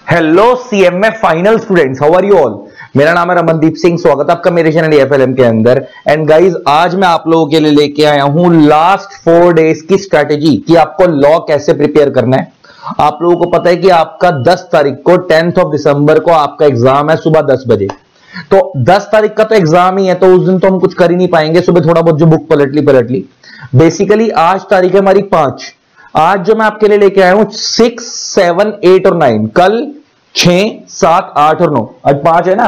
Hello CMA final students, how are you all. मेरा नाम है रमनदीप सिंह। स्वागत है आपका मेरे चैनल एफएलएम के अंदर। एंड गाइस, आज मैं आप लोगों के लिए लेके आया हूं लास्ट 4 डेज की स्ट्रैटेजी कि आपको लॉ कैसे प्रिपेयर करना है। आप लोगों को पता है कि आपका 10 तारीख को 10th ऑफ दिसंबर को आपका एग्जाम है सुबह 10 बजे। तो 10 तारीख का तो एग्जाम ही है, तो उस दिन तो हम कुछ कर ही नहीं पाएंगे। सुबह थोड़ा बहुत जो बुक पलट ली। बेसिकली आज तारीख है हमारी 5। आज जो मैं आपके लिए लेके आया हूं 6, 7, 8 और 9। कल 6, 7, 8 और 9, आज 5 है ना।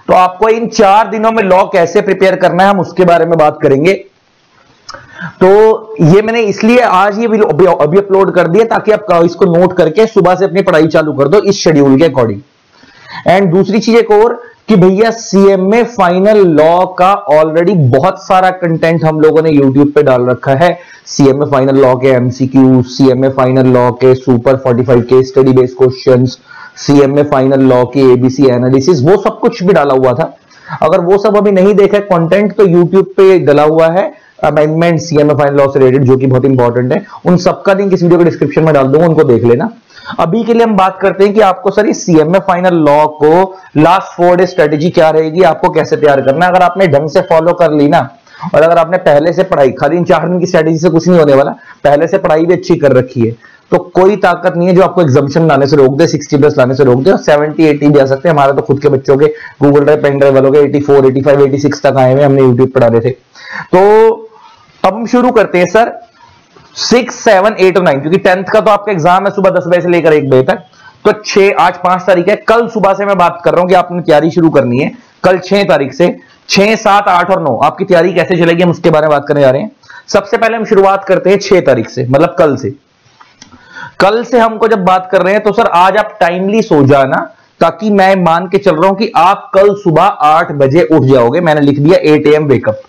तो आपको इन 4 दिनों में लॉ कैसे प्रिपेयर करना है, हम उसके बारे में बात करेंगे। तो ये मैंने इसलिए आज ये अभी अपलोड कर दिया ताकि आप इसको नोट करके सुबह से अपनी पढ़ाई चालू कर दो इस शेड्यूल के अकॉर्डिंग। एंड दूसरी चीज एक और कि भैया सीएमए फाइनल लॉ का ऑलरेडी बहुत सारा कंटेंट हम लोगों ने यूट्यूब पे डाल रखा है। सीएमए फाइनल लॉ के एमसीक्यू, सीएमए फाइनल लॉ के super 45 case study based questions, CMA final law की एबीसी एनालिसिस, वो सब कुछ भी डाला हुआ था। अगर वो सब अभी नहीं देखा कंटेंट तो यूट्यूब पे डाला हुआ है अमेंडमेंट सीएमए फाइनल लॉ से रिलेटेड, जो कि बहुत इंपॉर्टेंट है। उन सबका लिंक इस वीडियो के डिस्क्रिप्शन में डाल दूंगा, उनको देख लेना। अभी के लिए हम बात करते हैं कि आपको सर इस सीएमए फाइनल लॉ को लास्ट 4 डे स्ट्रेटेजी क्या रहेगी, आपको कैसे तैयार करना है। अगर आपने ढंग से फॉलो कर ली ना, और अगर आपने पहले से पढ़ाई, खाली इन 4 दिन की स्ट्रेटेजी से कुछ नहीं होने वाला, पहले से पढ़ाई भी अच्छी कर रखी है, तो कोई ताकत नहीं है जो आपको एग्जाम्पशन लाने से रोक दे, 60+ लाने से रोक दे। 70, 80 भी आ सकते हैं। हमारे तो खुद के बच्चों के गूगल ड्राइव, पेन ड्राइव वालों के 84, 85, 86 तक आए हुए, हमने यूट्यूब पढ़ा रहे थे। तो अब हम शुरू करते हैं सर 6, 7, 8 और 9, क्योंकि 10th का तो आपका एग्जाम है सुबह 10 बजे से लेकर 1 बजे तक। तो 6, आज 5 तारीख है, कल सुबह से मैं बात कर रहा हूं कि आपने तैयारी शुरू करनी है। कल 6 तारीख से 6, 7, 8 और 9 आपकी तैयारी कैसे चलेगी, हम उसके बारे में बात करने जा रहे हैं। सबसे पहले हम शुरुआत करते हैं 6 तारीख से, मतलब कल से। कल से हमको जब बात कर रहे हैं तो सर आज आप टाइमली सो जाना, ताकि मैं मान के चल रहा हूं कि आप कल सुबह 8 बजे उठ जाओगे। मैंने लिख दिया 8 AM वेकअप।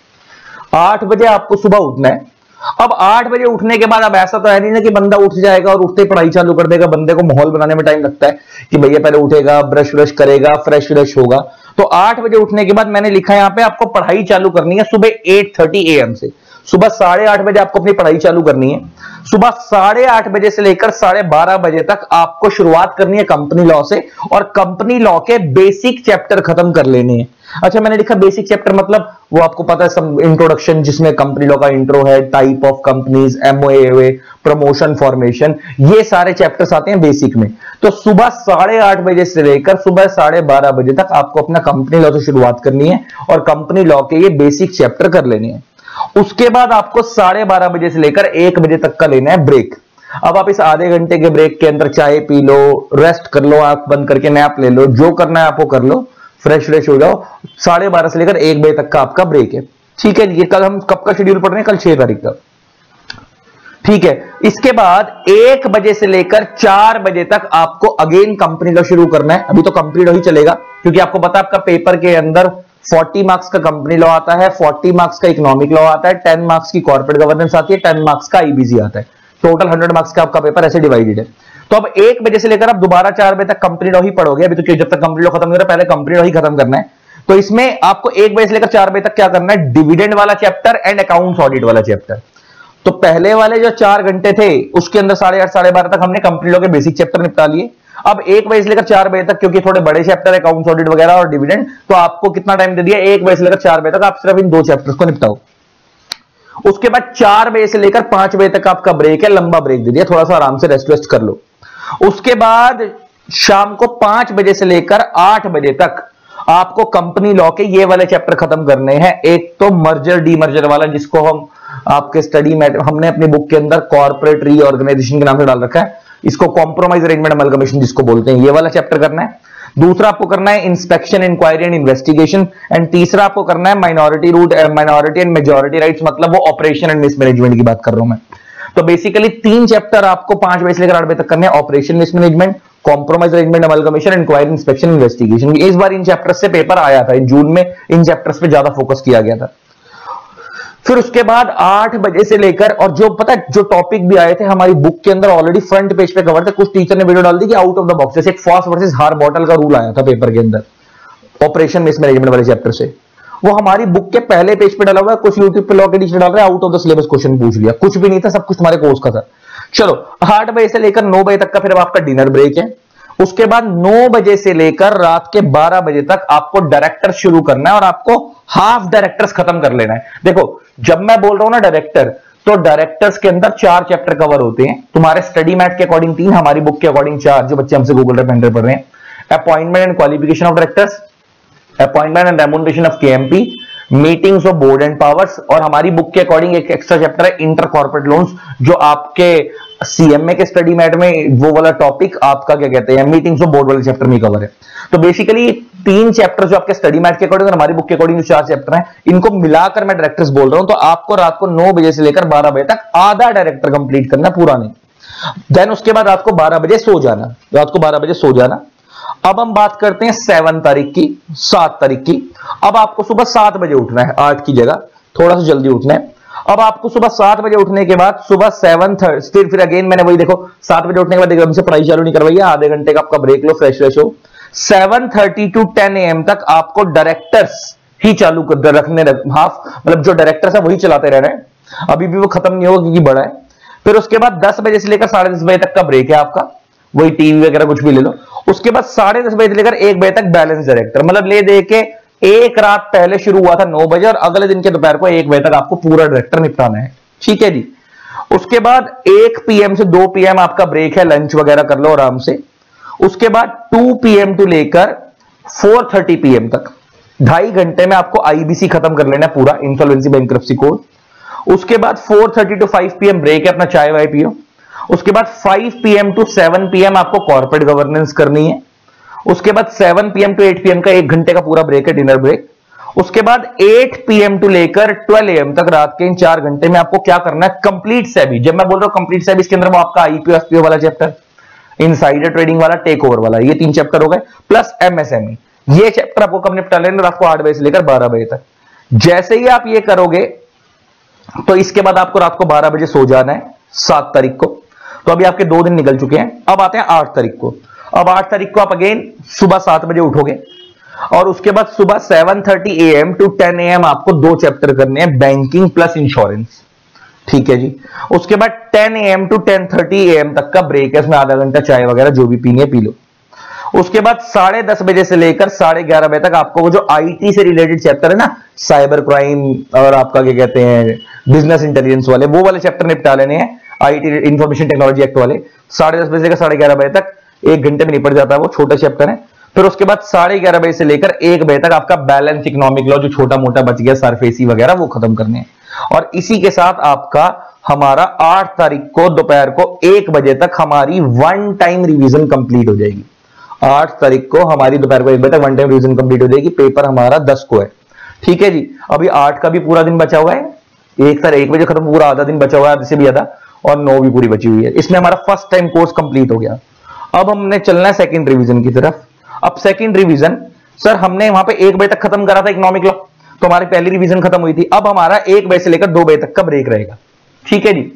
8 बजे आपको सुबह उठना है। अब 8 बजे उठने के बाद अब ऐसा तो है नहीं ना कि बंदा उठ जाएगा और उठते ही पढ़ाई चालू कर देगा। बंदे को माहौल बनाने में टाइम लगता है कि भैया पहले उठेगा, ब्रश व्रश करेगा, फ्रेश होगा। तो 8 बजे उठने के बाद मैंने लिखा यहां पे आपको पढ़ाई चालू करनी है सुबह 8:30 AM से। सुबह 8:30 बजे आपको अपनी पढ़ाई चालू करनी है। सुबह 8:30 बजे से लेकर 12:30 बजे तक आपको शुरुआत करनी है कंपनी लॉ से, और कंपनी लॉ के बेसिक चैप्टर खत्म कर लेने हैं। अच्छा, मैंने लिखा बेसिक चैप्टर, मतलब वो आपको पता है सब इंट्रोडक्शन, जिसमें कंपनी लॉ का इंट्रो है, type of companies, MOA, promotion, formation, ये सारे चैप्टर्स आते हैं बेसिक में। तो सुबह 8:30 बजे से लेकर सुबह 12:30 बजे तक आपको अपना कंपनी लॉ से शुरुआत करनी है और कंपनी लॉ के ये बेसिक चैप्टर कर लेने हैं। उसके बाद आपको 12:30 बजे से लेकर 1 बजे तक का लेना है ब्रेक। अब आप इस आधे घंटे के ब्रेक के अंदर चाय पी लो, रेस्ट कर लो, आंख बंद करके नैप ले लो, जो करना है आपको कर लो, फ्रेश हो जाओ। 12:30 से लेकर 1 बजे तक का आपका ब्रेक है। ठीक है, ये कल हम कब का शेड्यूल पढ़ रहे हैं, कल 6 तारीख का। ठीक है, इसके बाद 1 बजे से लेकर 4 बजे तक आपको अगेन कंपनी लॉ शुरू करना है। अभी तो कंपनी लॉ ही चलेगा, क्योंकि आपको पता है आपका पेपर के अंदर 40 मार्क्स का कंपनी लॉ आता है, 40 मार्क्स का इकोनॉमिक लॉ आता है, 10 मार्क्स की कॉर्पोरेट गवर्नेंस आती है, 10 मार्क्स का आईबीसी आता है। टोटल 100 मार्क्स का आपका पेपर ऐसे डिवाइडेड है। तो अब 1 बजे से लेकर आप दोबारा 4 बजे तक कंपनी लॉ ही पढ़ोगे। अभी तो जब तक कंपनी लॉ खत्म नहीं हो रहा, पहले कंपनी लॉ ही खत्म करना है। तो इसमें आपको 1 बजे से लेकर 4 बजे तक क्या करना है, डिविडेंड वाला चैप्टर एंड अकाउंट्स ऑडिट वाला चैप्टर। तो पहले वाले जो 4 घंटे थे उसके अंदर 8:30 12:30 तक हमने कंपनी लॉ के बेसिक चैप्टर निपटा लिए। अब 1 बजे से लेकर 4 बजे तक, क्योंकि थोड़े बड़े चैप्टर है अकाउंट्स ऑडिट वगैरह और डिविडेंड, तो आपको कितना टाइम दे दिया, 1 बजे से लेकर 4 बजे तक आप सिर्फ इन 2 चैप्टर्स को निपटाओ। उसके बाद 4 बजे से लेकर 5 बजे तक आपका ब्रेक है, लंबा ब्रेक दे दिया, थोड़ा सा आराम से रेस्ट कर लो। उसके बाद शाम को 5 बजे से लेकर 8 बजे तक आपको कंपनी लॉ के ये वाले चैप्टर खत्म करने हैं। एक तो मर्जर डीमर्जर वाला, जिसको हम आपके स्टडी में हमने अपनी बुक के अंदर कॉर्पोरेट रीऑर्गेनाइजेशन के नाम से डाल रखा है, इसको कॉम्प्रोमाइज अरेंजमेंट अमलगमेशन जिसको बोलते हैं, ये वाला चैप्टर करना है। दूसरा आपको करना है inspection, inquiry and investigation. And तीसरा आपको करना है माइनॉरिटी एंड मेजॉरिटी राइट्स, मतलब वो ऑपरेशन एंड मिसमैनेजमेंट की बात कर रहा हूं मैं। तो बेसिकली 3 चैप्टर आपको 5 बजे से लेकर 8 बजे तक करने हैं, operation mismanagement, compromise arrangement amalgamation, inquiry, inspection, investigation. इस बार इन चैप्टर्स से पेपर आया था, इन जून में इन चैप्टर्स पे ज्यादा फोकस किया गया था। फिर उसके बाद 8 बजे से लेकर, और जो पता है जो टॉपिक भी आए थे हमारी बुक के अंदर ऑलरेडी फ्रंट पेज पे कवर थे, कुछ टीचर ने वीडियो डाल दी कि आउट ऑफ द बॉक्स, जैसे एक फास्ट वर्सेस हार बॉटल का रूल आया था पेपर के अंदर ऑपरेशन मिसमैनेजमेंट वाले चैप्टर से, वो हमारी बुक के पहले पेज पे डाला हुआ है। कुछ यूट्यूब पे लॉ के टीचर डाल रहे हैं out of the syllabus question पूछ लिया, कुछ भी नहीं था, सब कुछ तुम्हारे कोर्स का था। चलो 8 बजे से लेकर 9 बजे तक का फिर अब आपका डिनर ब्रेक है। उसके बाद 9 बजे से लेकर रात के 12 बजे तक आपको डायरेक्टर शुरू करना है और आपको हाफ डायरेक्टर्स खत्म कर लेना है। देखो जब मैं बोल रहा हूं ना डायरेक्टर, तो डायरेक्टर्स के अंदर 4 चैप्टर कवर होते हैं। तुम्हारे स्टडी मैट के अकॉर्डिंग 3, हमारी बुक के अकॉर्डिंग 4, जो बच्चे हमसे गूगल ड्राइव पेन पढ़ रहे हैं। Appointment and qualification of directors, appointment and remuneration of KMP, meetings of board and powers, और हमारी बुक के अकॉर्डिंग एक एक्स्ट्रा चैप्टर है इंटर कॉर्पोरेट लोन्स, जो आपके सीएमए के स्टडी मैट में वो वाला टॉपिक आपका क्या कहते हैं मीटिंग्स ऑफ बोर्ड वाले चैप्टर में कवर है। तो बेसिकली 3 चैप्टर जो आपके स्टडी मैट के अकॉर्डिंग और हमारी बुक के अकॉर्डिंग जो 4 चैप्टर हैं, इनको मिलाकर मैं डायरेक्टर्स बोल रहा हूं। तो आपको रात को 9 बजे से लेकर 12 बजे तक आधा डायरेक्टर कंप्लीट करना, पूरा नहीं। देन उसके बाद रात को 12 बजे सो जाना, रात को 12 बजे सो जाना। अब हम बात करते हैं 7 तारीख की, 7 तारीख की। अब आपको सुबह 7 बजे उठना है, 8 की जगह थोड़ा सा जल्दी उठना है। अब आपको सुबह 7 बजे उठने के बाद सुबह 7:30 फिर अगेन मैंने वही देखो 7 बजे उठने के बाद एकदम से पढ़ाई चालू नहीं करवाइए, आधे घंटे का आपका ब्रेक लो, फ्रेश फ्रेश हो। 7:30 to 10 AM तक आपको डायरेक्टर्स ही चालू कर रखने, हाफ मतलब जो डायरेक्टर्स है वही चलाते रह रहे हैं, अभी भी वो खत्म नहीं होगा क्योंकि बड़ा है। फिर उसके बाद 10 बजे से लेकर 10:30 बजे तक का ब्रेक है आपका, वही टीवी वगैरह कुछ भी ले लो। उसके बाद 10:30 बजे से लेकर 1 बजे तक बैलेंस डायरेक्टर, मतलब ले दे के एक रात पहले शुरू हुआ था 9 बजे और अगले दिन के दोपहर को 1 बजे तक आपको पूरा डायरेक्टर निपटाना है, ठीक है जी। उसके बाद 1 PM से 2 PM आपका ब्रेक है, लंच वगैरह कर लो आराम से। उसके बाद 2 PM टू लेकर 4:30 PM तक 2.5 घंटे में आपको IBC खत्म कर लेना है पूरा, इंसॉल्वेंसी बैंक्रप्सी कोड। उसके बाद 4:30 to 5 PM ब्रेक है, अपना चाय वाय पियो। उसके बाद 5 PM टू 7 PM आपको कॉर्पोरेट गवर्नेंस करनी है। उसके बाद 7 PM टू 8 PM का 1 घंटे का पूरा ब्रेक है, डिनर ब्रेक। उसके बाद 8 PM टू लेकर 12 AM तक रात के इन 4 घंटे में आपको क्या करना है, कंप्लीट सेबी। जब मैं बोल रहा हूं कंप्लीट सेबी, इसके अंदर वो आपका IPO SPO वाला चैप्टर, इनसाइडर ट्रेडिंग वाला, टेक ओवर वाला, ये 3 चैप्टर हो गए, प्लस MSME। ये चैप्टर आपको कब निपटा लेना, रात को 8 बजे से लेकर 12 बजे तक। जैसे ही आप ये करोगे तो इसके बाद आपको रात को 12 बजे सो जाना है 7 तारीख को। तो अभी आपके 2 दिन निकल चुके हैं। अब आते हैं 8 तारीख को। अब 8 तारीख को आप अगेन सुबह 7 बजे उठोगे और उसके बाद सुबह 7:30 AM टू 10 AM आपको 2 चैप्टर करने हैं, बैंकिंग प्लस इंश्योरेंस, ठीक है जी। उसके बाद 10 AM टू 10:30 AM तक का ब्रेक है, इसमें आधा घंटा चाय वगैरह जो भी पीनी है पी लो। उसके बाद 10:30 बजे से लेकर 11:30 बजे तक आपको वो जो IT से रिलेटेड चैप्टर है ना, साइबर क्राइम और आपका क्या कहते हैं बिजनेस इंटेलिजेंस वाले, वो वाले चैप्टर निपटा लेने हैं, IT इंफॉर्मेशन टेक्नोलॉजी एक्ट वाले। 10:30 बजे से लेकर 11:30 बजे तक 1 घंटे में निपट जाता है, वो छोटा चैप्टर है। फिर उसके बाद 11:30 बजे से लेकर 1 बजे तक आपका बैलेंस इकोनॉमिक लॉ जो छोटा मोटा बच गया, सरफेसी वगैरह, वो खत्म करने हैं। और इसी के साथ आपका हमारा 8 तारीख को दोपहर को 1 बजे तक हमारी 1 टाइम रिवीजन कंप्लीट हो जाएगी। 8 तारीख को हमारी दोपहर को 1 बजे तक 1 टाइम रिवीजन कंप्लीट हो जाएगी। पेपर हमारा 10 को है, ठीक है जी। अभी 8 का भी पूरा दिन बचा हुआ है, 1 बजे खत्म, पूरा आधा दिन बचा हुआ है, इससे भी ज्यादा, और 9 भी पूरी बची हुई है। इसमें हमारा फर्स्ट टाइम कोर्स कंप्लीट हो गया। अब हमने चलना है सेकंड रिवीजन की तरफ। अब सेकंड रिवीजन, सर हमने वहां पे 1 बजे तक खत्म करा था इकोनॉमिक लॉ, तो हमारी पहली रिवीजन खत्म हुई थी। अब हमारा 1 बजे से लेकर 2 बजे तक का ब्रेक रहेगा, ठीक है जी,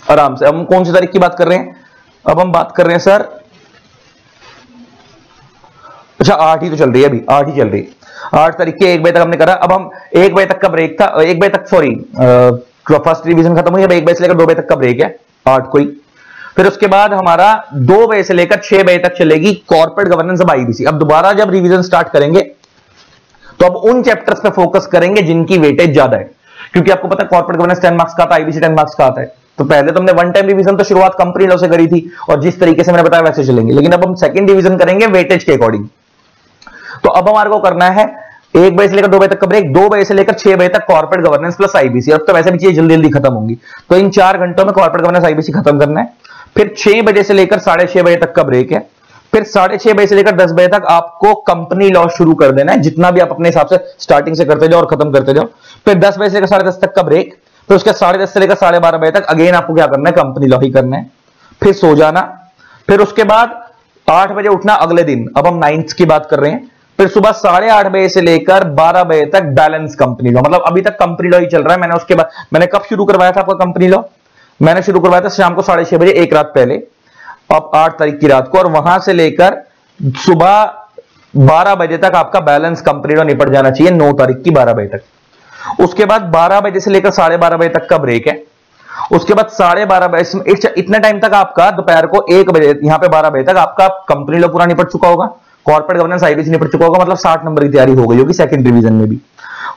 आराम से। हम कौन सी तारीख की बात कर रहे हैं, अब हम बात कर रहे हैं सर, अच्छा 8 ही तो चल रही है, अभी 8 ही चल रही है। 8 तारीख के 1 बजे तक हमने करा। अब हम 1 बजे तक का ब्रेक था, 1 बजे तक, सॉरी फर्स्ट रिवीजन खत्म हुई, अब 1 बजे से लेकर 2 बजे तक का ब्रेक है, 8 को ही। फिर उसके बाद हमारा 2 बजे से लेकर 6 बजे तक चलेगी कॉर्पोरेट गवर्नेंस अब IBC। अब दोबारा जब रिवीजन स्टार्ट करेंगे तो अब उन चैप्टर्स पे फोकस करेंगे जिनकी वेटेज ज्यादा है, क्योंकि आपको पता है कॉर्पोरेट गवर्नेंस 10 मार्क्स का आता है, IBC 10 मार्क्स का आता है। तो पहले तो हमने 1 टाइम रिवीजन तो शुरुआत कंपनी लॉ से करी थी और जिस तरीके से मैंने बताया वैसे चलेंगे, लेकिन अब हम सेकंड रिवीजन करेंगे वेटेज के अकॉर्डिंग। तो अब हमारे को करना है 1 बजे से लेकर 2 बजे तक का ब्रेक, 2 बजे से लेकर 6 बजे तक कॉर्पोरेट गवर्नेंस प्लस IBC। अब तो वैसे भी चीजें जल्दी जल्दी खत्म होंगी, तो इन 4 घंटों में कॉर्पोरेट गवर्नेंस IBC खत्म करना है। फिर 6 बजे से लेकर 6:30 बजे तक का ब्रेक है। फिर 6:30 बजे से लेकर 10 बजे तक आपको कंपनी लॉ शुरू कर देना है, जितना भी आप अपने हिसाब से स्टार्टिंग से करते जाओ और खत्म करते जाओ। फिर 10 बजे से लेकर 10:30 तक का ब्रेक। फिर उसके 10:30 से लेकर 12:30 बजे तक अगेन आपको क्या करना है, कंपनी लॉ ही करना है। फिर सो जाना। फिर उसके बाद 8 बजे उठना अगले दिन, अब हम 9th की बात कर रहे हैं। फिर सुबह 8:30 बजे से लेकर 12 बजे तक बैलेंस कंपनी लॉ, मतलब अभी तक कंपनी लॉ ही चल रहा है। मैंने उसके बाद मैंने कब शुरू करवाया था आपका कंपनी लॉ, मैंने शुरू करवाया था शाम को 6:30 बजे, एक रात पहले, अब 8 तारीख की रात को। और वहां से लेकर सुबह 12 बजे तक आपका बैलेंस कंपनी लॉ निपट जाना चाहिए, 9 तारीख की 12 बजे तक। उसके बाद 12 बजे से लेकर 12:30 बजे तक का ब्रेक है। उसके बाद 12:30 इतने टाइम तक आपका दोपहर को 1 बजे यहां पे 12 बजे तक आपका कंपनी लॉ पूरा निपट चुका होगा, कॉर्पोरेट गवर्नेंस आईबीसी निपट चुका होगा, मतलब 60 नंबर की तैयारी हो गई होगी सेकंड रिवीजन में भी।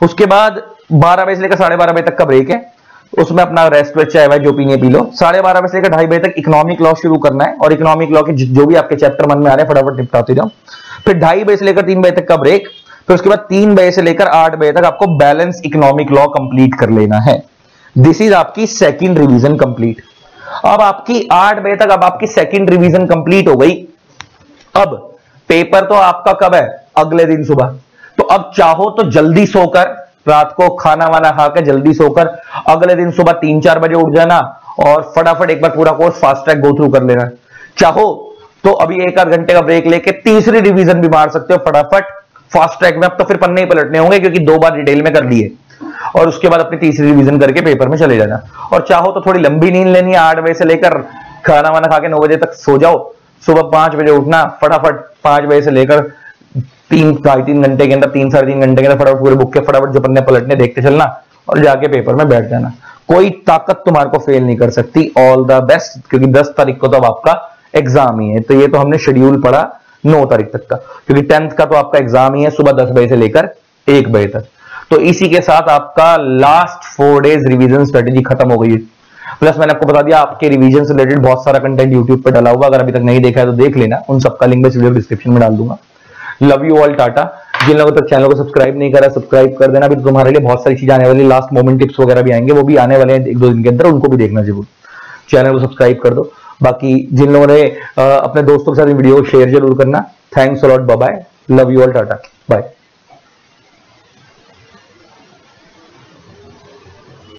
उसके बाद 12 बजे से लेकर 12:30 बजे तक का ब्रेक है, उसमें अपना रेस्ट वेस्ट चाहे जो पीने पी लो। 12:30 बजे से लेकर 2:30 बजे तक इकोनॉमिक लॉ शुरू करना है और इकोनॉमिक लॉ के जो भी आपके चैप्टर मन में आ रहे हैं फटाफट निपटाते जाओ। फिर 2:30 बजे से लेकर 3 बजे तक का ब्रेक, फिर उसके बाद 3 बजे से लेकर 8 बजे तक आपको बैलेंस इकोनॉमिक लॉ कंप्लीट कर लेना है। दिस इज आपकी सेकंड रिवीजन कंप्लीट। अब आपकी 8 बजे तक अब आपकी सेकंड रिवीजन कंप्लीट हो गई। अब पेपर तो आपका कब है? अगले दिन सुबह। तो अब चाहो तो जल्दी सोकर, रात को खाना वाना खाकर जल्दी सोकर अगले दिन सुबह 3-4 बजे उठ जाना और फटाफट एक बार पूरा course fast track go through कर लेना। चाहो तो अभी 1-8 घंटे का ब्रेक लेके तीसरी रिवीजन भी मार सकते हो फटाफट फास्ट ट्रैक में। अब तो फिर पन्ने ही पलटने होंगे क्योंकि 2 बार डिटेल में कर लिए, और उसके बाद अपनी तीसरी रिवीजन करके पेपर में चले जाना। और चाहो तो थोड़ी लंबी नींद लेनी है, 8 बजे से लेकर खाना वाना खा के 9 बजे तक सो जाओ, सुबह 5 बजे उठना, फटाफट 5 बजे से लेकर 3-3.5 घंटे के अंदर 3-3.5 घंटे के अंदर फटाफट पूरे बुक के फटाफट जो पन्ने पलटने देखते चलना और जाके पेपर में बैठ जाना। कोई ताकत तुम्हारे को फेल नहीं कर सकती। ऑल द बेस्ट, क्योंकि 10 तारीख को तो अब आपका एग्जाम ही है। तो ये तो हमने शेड्यूल पढ़ा 9 तारीख तक का, क्योंकि 10th का तो आपका एग्जाम ही है सुबह 10 बजे से लेकर 1 बजे तक। तो इसी के साथ आपका लास्ट 4 डेज रिवीजन स्ट्रेटेजी खत्म हो गई है। प्लस मैंने आपको बता दिया आपके रिवीजन से रिलेटेड बहुत सारा कंटेंट यूट्यूब पे डाला हुआ, अगर अभी तक नहीं देखा है तो देख लेना, उन सबका लिंक मैं वीडियो डिस्क्रिप्शन में डाल दूंगा। Love you all, tata. जिन लोगों तक चैनल को सब्सक्राइब नहीं करा सब्सक्राइब कर देना। अभी तो तुम्हारे लिए बहुत सारी चीजें आने वाली, लास्ट मोमेंट टिप्स वगैरह भी आएंगे, वो भी आने वाले हैं 1-2 दिन के अंदर, उनको भी देखना जरूर। चैनल को सब्सक्राइब कर दो। बाकी जिन लोगों ने अपने दोस्तों के साथ वीडियो शेयर जरूर करना। Thanks a lot, bye bye, love you all, tata, bye.